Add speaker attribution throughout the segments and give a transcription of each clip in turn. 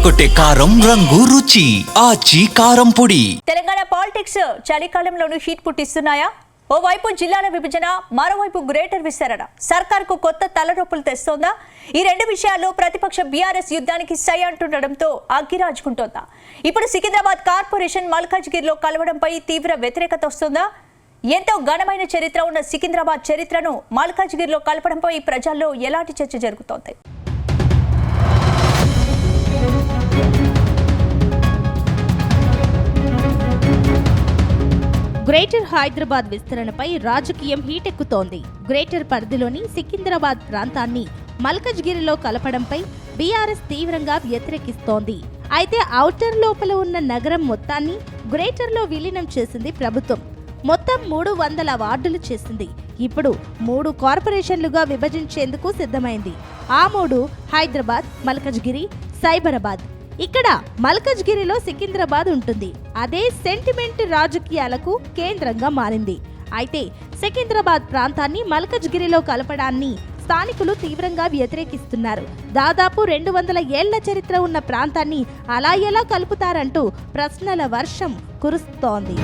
Speaker 1: అదరగొట్టే కారం రంగు రుచి ఆచి కారం పొడి.
Speaker 2: తెలంగాణ పాలిటిక్స్ చలికాలంలోనూ హీట్ పుట్టిస్తున్నాయా? ఓవైపు జిల్లాల విభజన, మరోవైపు గ్రేటర్ విస్తరణ సర్కార్కు కొత్త తలనొప్పులు తెస్తోందా? ఈ రెండు విషయాల్లో ప్రతిపక్ష బీఆర్ఎస్ యుద్ధానికి సై అంటుండడంతో అగ్గిరాజుకుంటోందా? ఇప్పుడు సికింద్రాబాద్ కార్పొరేషన్ మల్కాజ్గిరిలో కలవడంపై తీవ్ర వ్యతిరేకత వస్తోందా? ఎంతో ఘనమైన చరిత్ర ఉన్న సికింద్రాబాద్ చరిత్రను మల్కాజ్గిరిలో కలపడంపై ప్రజల్లో ఎలాంటి చర్చ జరుగుతోంది?
Speaker 3: గ్రేటర్ హైదరాబాద్ విస్తరణపై రాజకీయం హీటెక్కుతోంది. గ్రేటర్ పరిధిలోని సికింద్రాబాద్ ప్రాంతాన్ని మల్కాజ్గిరిలో కలపడంపై బీఆర్ఎస్ తీవ్రంగా వ్యతిరేకిస్తోంది. అయితే ఔటర్ లోపల ఉన్న నగరం మొత్తాన్ని గ్రేటర్లో విలీనం చేసింది ప్రభుత్వం. మొత్తం 300 వార్డులు చేసింది. ఇప్పుడు 3 కార్పొరేషన్లుగా విభజించేందుకు సిద్ధమైంది. ఆ 3 హైదరాబాద్, మల్కాజ్గిరి, సైబరాబాద్. ఇక్కడ మల్కాజ్గిరిలో సికింద్రాబాద్ ఉంటుంది. అదే సెంటిమెంట్ రాజకీయాలకు కేంద్రంగా మారింది. అయితే సికింద్రాబాద్ ప్రాంతాన్ని మల్కాజ్గిరిలో కలపడాన్ని స్థానికులు తీవ్రంగా వ్యతిరేకిస్తున్నారు. దాదాపు 200 ఏళ్ల చరిత్ర ఉన్న ప్రాంతాన్ని అలా ఎలా కలుపుతారంటూ ప్రశ్నల వర్షం కురుస్తోంది.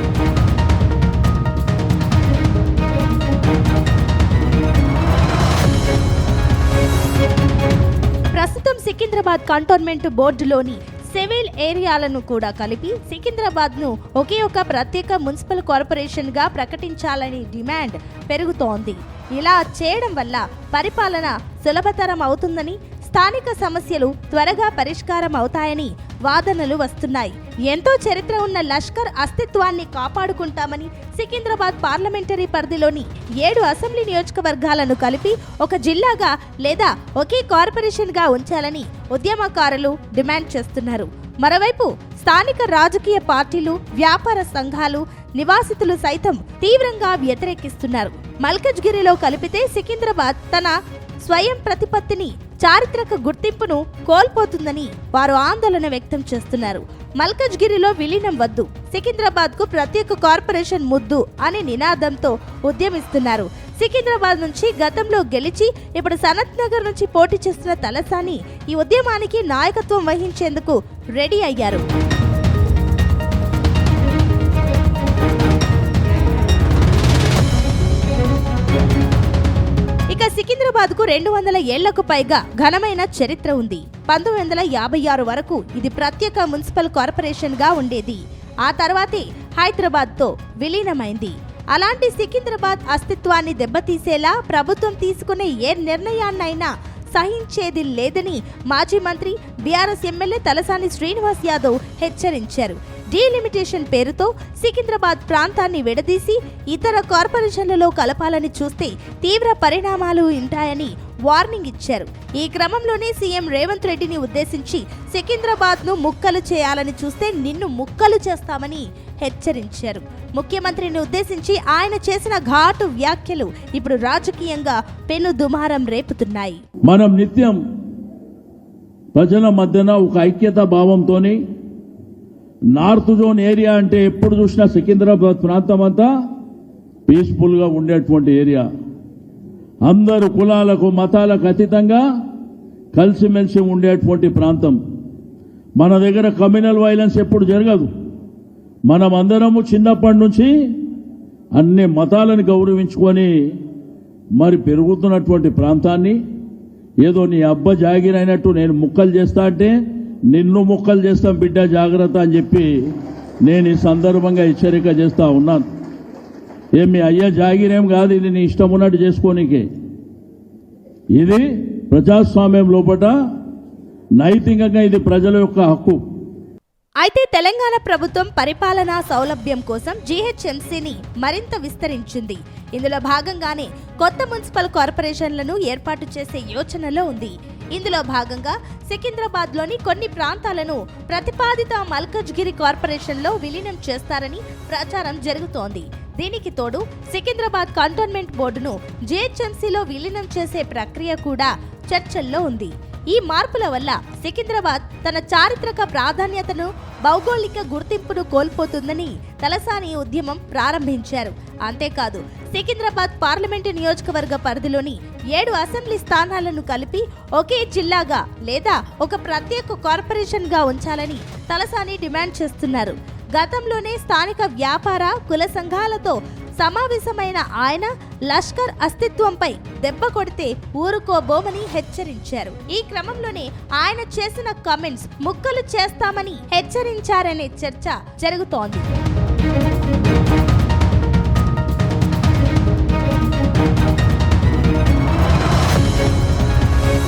Speaker 3: ప్రస్తుతం సికింద్రాబాద్ కంటోన్మెంట్ బోర్డులోని సివిల్ ఏరియాలను కూడా కలిపి సికింద్రాబాద్ను ఒకే ఒక ప్రత్యేక మున్సిపల్ కార్పొరేషన్ గా ప్రకటించాలని డిమాండ్ పెరుగుతోంది. ఇలా చేయడం వల్ల పరిపాలన సులభతరం అవుతుందని, స్థానిక సమస్యలు త్వరగా పరిష్కారం అవుతాయని వాదనలు వస్తున్నాయి. ఎంతో చరిత్ర ఉన్న లష్కర్ అస్తిత్వాన్ని కాపాడుకుంటామని, సికింద్రాబాద్ పార్లమెంటరీ పరిధిలోని 7 అసెంబ్లీ నియోజకవర్గాలను కలిపి ఒక జిల్లాగా లేదా ఒకే కార్పొరేషన్గా ఉంచాలని ఉద్యమకారులు డిమాండ్ చేస్తున్నారు. మరోవైపు స్థానిక రాజకీయ పార్టీలు, వ్యాపార సంఘాలు, నివాసితులు సైతం తీవ్రంగా వ్యతిరేకిస్తున్నారు. మల్కాజ్గిరిలో కలిపితే సికింద్రాబాద్ తన స్వయం ప్రతిపత్తిని, చారిత్రక గుర్తింపును కోల్పోతుందని వారు ఆందోళన వ్యక్తం చేస్తున్నారు. మల్కాజ్గిరిలో విలీనం వద్దు, సికింద్రాబాద్కు ప్రత్యేక కార్పొరేషన్ ముద్దు అనే నినాదంతో ఉద్యమిస్తున్నారు. సికింద్రాబాద్ నుంచి గతంలో గెలిచి ఇప్పుడు సనత్ నగర్ నుంచి పోటీ చేస్తున్న తలసాని ఈ ఉద్యమానికి నాయకత్వం వహించేందుకు రెడీ అయ్యారు. ఇక సికింద్రాబాద్కు 200 ఏళ్లకు పైగా ఘనమైన చరిత్ర ఉంది. 1956 వరకు ఇది ప్రత్యేక మున్సిపల్ కార్పొరేషన్ గా ఉండేది. ఆ తర్వాతే హైదరాబాద్తో విలీనమైంది. అలాంటి సికింద్రాబాద్ అస్తిత్వాన్ని దెబ్బతీసేలా ప్రభుత్వం తీసుకునే ఏ నిర్ణయాన్నైనా సహించేది లేదని మాజీ మంత్రి, బీఆర్ఎస్ ఎమ్మెల్యే తలసాని శ్రీనివాస్ యాదవ్ హెచ్చరించారు. డీలిమిటేషన్ పేరుతో సికింద్రాబాద్ ప్రాంతాన్ని విడదీసి ఇతర కార్పొరేషన్లలో కలపాలని చూస్తే తీవ్ర పరిణామాలు ఉంటాయని వార్నింగ్ ఇచ్చారు. ఈ క్రమంలోనే సీఎం రేవంత్ రెడ్డిని ఉద్దేశించి సికింద్రాబాద్ను ముక్కలు చేయాలని చూస్తే నిన్ను ముక్కలు చేస్తామని హెచ్చరించారు. ముఖ్యమంత్రిని ఉద్దేశించి ఆయన చేసిన ఘాటు వ్యాఖ్యలు ఇప్పుడు రాజకీయంగా పెను దుమారం రేపుతున్నాయి.
Speaker 4: మనం నిత్యం ప్రజల మధ్యన ఒక ఐక్యతా భావంతోని నార్త్ జోన్ ఏరియా అంటే ఎప్పుడు చూసినా సికింద్రాబాద్ ప్రాంతం అంతా పీస్ఫుల్గా ఉండేటువంటి ఏరియా. అందరు కులాలకు, మతాలకు అతీతంగా కలిసిమెలిసి ఉండేటువంటి ప్రాంతం. మన దగ్గర కమ్యూనల్ వైలెన్స్ ఎప్పుడు జరగదు. మనం అందరము చిన్నప్పటి నుంచి అన్ని మతాలను గౌరవించుకొని మరి పెరుగుతున్నటువంటి ప్రాంతాన్ని ఏదో నీ అబ్బ జాగిరైనట్టు నేను ముక్కలు చేస్తా అంటే నిన్ను ముక్కలు చేస్తాం బిడ్డ జాగ్రత్త అని చెప్పి నేను ఈ సందర్భంగా హెచ్చరిక చేస్తా ఉన్నాను. ఏమి అయ్యా జాగిరేం కాదు, ఇది నీ ఇష్టం ఉన్నట్టు చేసుకోనికే. ఇది ప్రజాస్వామ్యం లోపల నైతికంగా ఇది ప్రజల యొక్క హక్కు.
Speaker 3: అయితే తెలంగాణ ప్రభుత్వం పరిపాలనా సౌలభ్యం కోసం జీహెచ్ఎంసీని మరింత విస్తరించింది. ఇందులో భాగంగానే కొత్త మున్సిపల్ కార్పొరేషన్లను ఏర్పాటు చేసే యోచనలో ఉంది. ఇందులో భాగంగా సికింద్రాబాద్లోని కొన్ని ప్రాంతాలను ప్రతిపాదిత మల్కాజ్గిరి కార్పొరేషన్లో విలీనం చేస్తారని ప్రచారం జరుగుతోంది. దీనికి తోడు సికింద్రాబాద్ కంటోన్మెంట్ బోర్డును జీహెచ్ఎంసీలో విలీనం చేసే ప్రక్రియ కూడా చర్చల్లో ఉంది. ఈ మార్పుల వల్ల సికింద్రాబాద్ తన చారిత్రక ప్రాధాన్యతను, భౌగోళిక గుర్తింపును కోల్పోతుందని తలసాని ఉద్యమం ప్రారంభించారు. అంతేకాదు సికింద్రాబాద్ పార్లమెంటు నియోజకవర్గ పరిధిలోని 7 అసెంబ్లీ స్థానాలను కలిపి ఒకే జిల్లాగా లేదా ఒక ప్రత్యేక కార్పొరేషన్ గా ఉంచాలని తలసాని డిమాండ్ చేస్తున్నారు. గతంలోనే స్థానిక వ్యాపార కుల సంఘాలతో సమావేశమైన ఆయన లష్కర్ అస్తిత్వంపై దెబ్బ కొడితే ఊరుకోబోమని హెచ్చరించారు. ఈ క్రమంలోనే ఆయన చేసిన కామెంట్స్ ముక్కలు చేస్తామని హెచ్చరించారనే చర్చ జరుగుతోంది.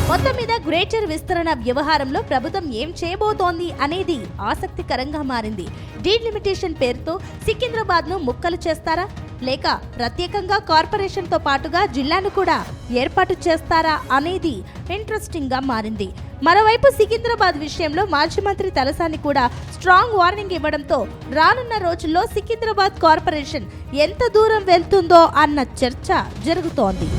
Speaker 3: మొత్తం మీద గ్రేటర్ విస్తరణ వ్యవహారంలో ప్రభుత్వం ఏం చేయబోతోంది అనేది ఆసక్తికరంగా మారింది. డీలిమిటేషన్ పేరుతో సికింద్రాబాద్ ను ముక్కలు చేస్తారా, లేక ప్రత్యేకంగా కార్పొరేషన్ తో పాటుగా జిల్లాను కూడా ఏర్పాటు చేస్తారా అనేది ఇంట్రెస్టింగ్ గా మారింది. మరోవైపు సికింద్రాబాద్ విషయంలో మాజీ మంత్రి తలసాని కూడా స్ట్రాంగ్ వార్నింగ్ ఇవ్వడంతో రానున్న రోజుల్లో సికింద్రాబాద్ కార్పొరేషన్ ఎంత దూరం వెళ్తుందో అన్న చర్చ జరుగుతోంది.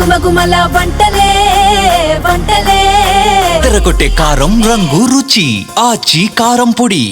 Speaker 5: గుమగుమల వంటలే వంటలే
Speaker 1: తెరకొట్టే కారం రంగు రుచి ఆచి కారం పొడి.